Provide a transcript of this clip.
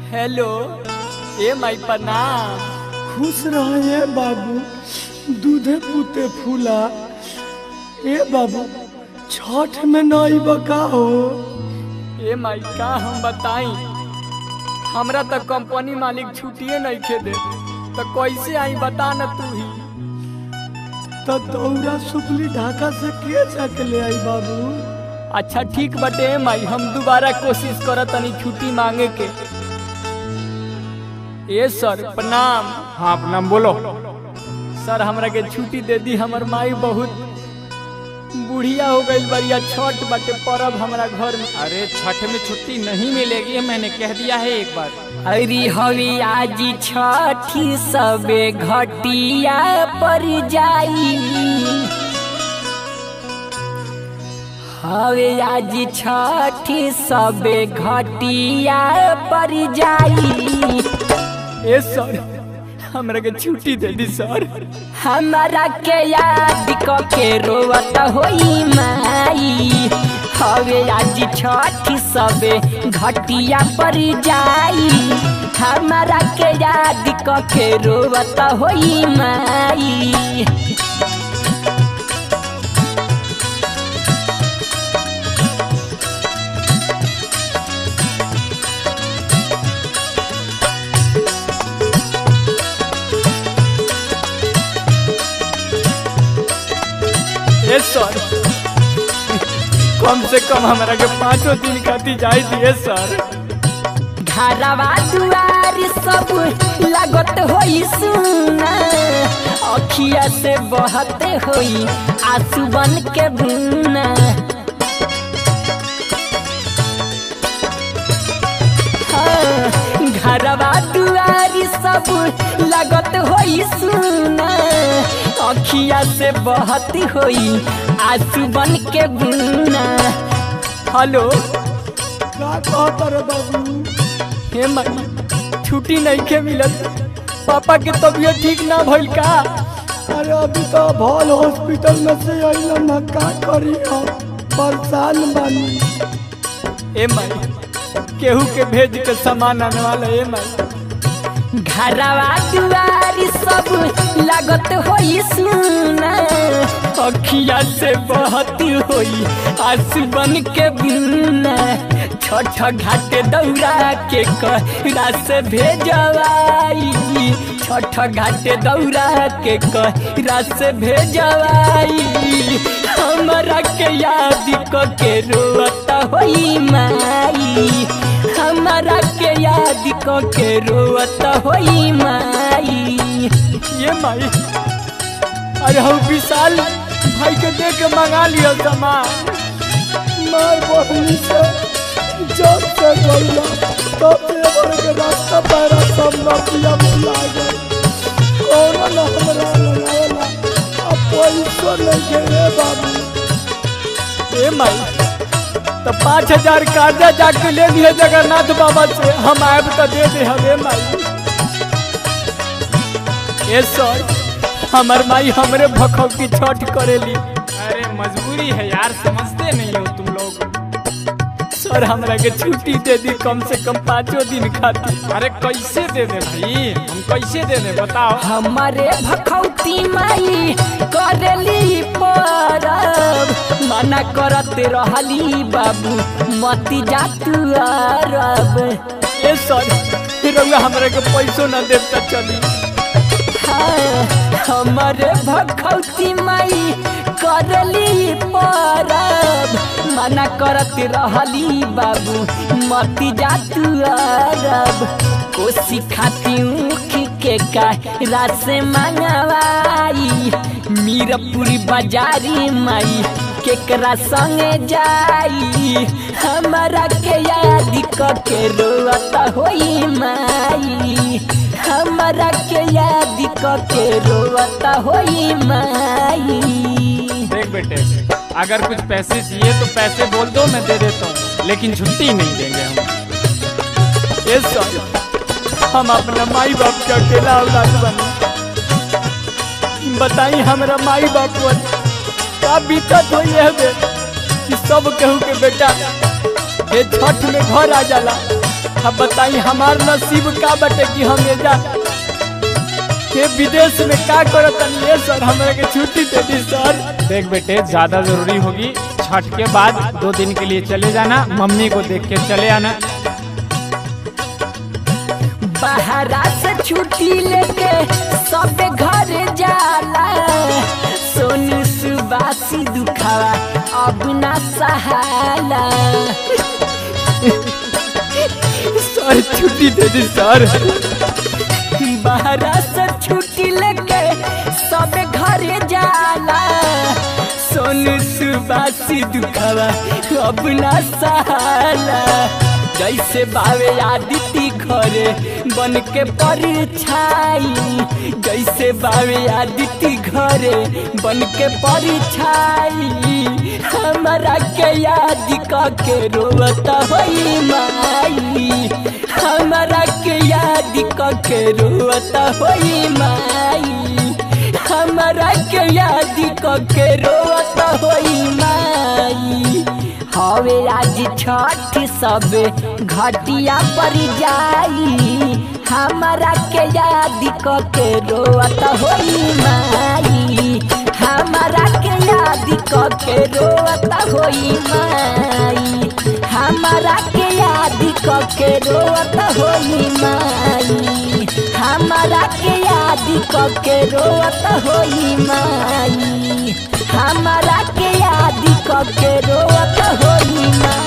Hello ए माई प्रणाम। खुश रहे बाबू, दूधे पुते फूला। ए बाबू छठ में नई बका हो। ए माई का हम बताई, हमरा तो कंपनी मालिक छुट्टिए नहीं खे दे, तो कैसे आई बता न तू ही। तो दौरा सुपली ढाका से के जाके ले आई बाबू। अच्छा ठीक बटे माई, हम दोबारा कोशिश करत तनी छुट्टी मांगे के। ए सर प्रणाम। हाँ प्रणाम, बोलो। सर हमरा के छुट्टी दे दी, हमर माई बहुत बुढ़िया हो गई बरिया, छठ बटे परब हमरा घर में। अरे छठ में छुट्टी नहीं मिलेगी, मैंने कह दिया है एक बार। अरे हवी आज छठी सबे घटिया पर जाई, हवे आज छठी सबे घटिया पर जाई। ए सर हमरा के छुट्टी दे दी सर। हमारा के याद क के रोवत होई माई, हवे आज छठी सबे घटिया पर जाई। हमारा के याद क के रोवत होई माई। सर कम से कम हमारा के 5 दिन खाती जाए दिए सर। घरवा दुआर सब लागत होई सुना, अखिया से बहते होई आंसू बन के बुना। घरवा दुआर सब लागत होई सुना, अखिया से बहती होई आंसू बन के बुना। हेलो का कहत रे बाबू। हे माई छुट्टी नहीं के मिलत, पापा के तबीयत ठीक ना भइल का। अरे अभी तो भल हॉस्पिटल में से आइला ना, का करी हम परेशान बानी। ए माई केहू के भेज के सामान आने वाला। ए माई घरवा दुआरी सब लागत होई सुना, अखिया से बहती होई आंसू बन के बुना। छठ घाटे दौरा के कहरा से भेजवाई, छठ घाटे दौरा के कहरा से भेजवाई। हमरा के याद क के रोता होई माई, हमरा के याद क के रोता होई माई। ये माई अरे हम विशाल भाई के दे के मंगा लियो सामान। मार बहनी से जब से गइला तब से बड़े के रास्ता पैरा सब नपिया भुला गए। कौन ना हमरा लगावला, अब पैसा नहीं रे बाबू। ए माई तो 5000 कर्जा जाके ले लिए जगन्नाथ बाबा से, हम आब तो दे दे हमें माई। ए सर हमर माई हमरे भखौती छठ करेली। अरे मजबूरी है यार, समझते नहीं हो तुम लोग। सर हमरा के छुट्टी दे दी कम से कम 5 दिन खातिर। अरे कैसे दे दे भाई, हम कैसे दे दे बताओ। हमारे भखौती माई करेली परब, मना करते रहली बाबू मती जातू अरब। ए सर रउआ हमरा के पैसो न देब त चली। हमारे भखौती माई करली परब, मना करते रहली बाबू मती जातू अरब। कोसी खाती ऊखी के कहरा से मंगवाई, मीरपुरी बाजारी माई केकरा संगे जाई। हमरा के याद क के रोता होई माई, हमरा के याद क के रोता होई माई। देख बेटे, अगर कुछ पैसे चाहिए तो पैसे बोल दो, मैं दे देता हूँ, लेकिन छुट्टी नहीं देंगे हम। ए सर हम अपना माई बाप के अकेला औलाद बनी, बताई हमरा माई बाप का बीतत होई है कि सब केहू के बेटा ये छठ में घर आ जाला, अब बताई हमार नसीब का बटे कि हम एजा के विदेश में का करत ये सर, हमरा के छुट्टी दे दी सर। देख बेटे, ज्यादा जरूरी होगी छठ के बाद 2 दिन के लिए चले जाना, मम्मी को देख के चले आना। बाहरा से छुट्टी लेके सब घर जाला, सोनू सुबासी दुखावा अब ना सहाला। सर छुट्टी दे दी सर। बाहरा से छुट्टी लेके सब घर जाला, सोनू सुबासी दुखावा अब ना सहाला। जैसे बावे आदित्य घरे बन के परछाई, जैसे बावे आदित्य घरे बन के परछाई, हमारा के याद के रोता होई माई, हमारा के याद के रोता होई माई, हमारा के याद के रोता होई माई। हवे आज छठ सब घटिया पर जाई, हमारा के याद के रोत होई माई, हमारा के याद के रोत होई माई, हमारा के याद के रोत होई माई, हमारा के याद के रोत होई माई, हमारा के याद के रोत होई माई।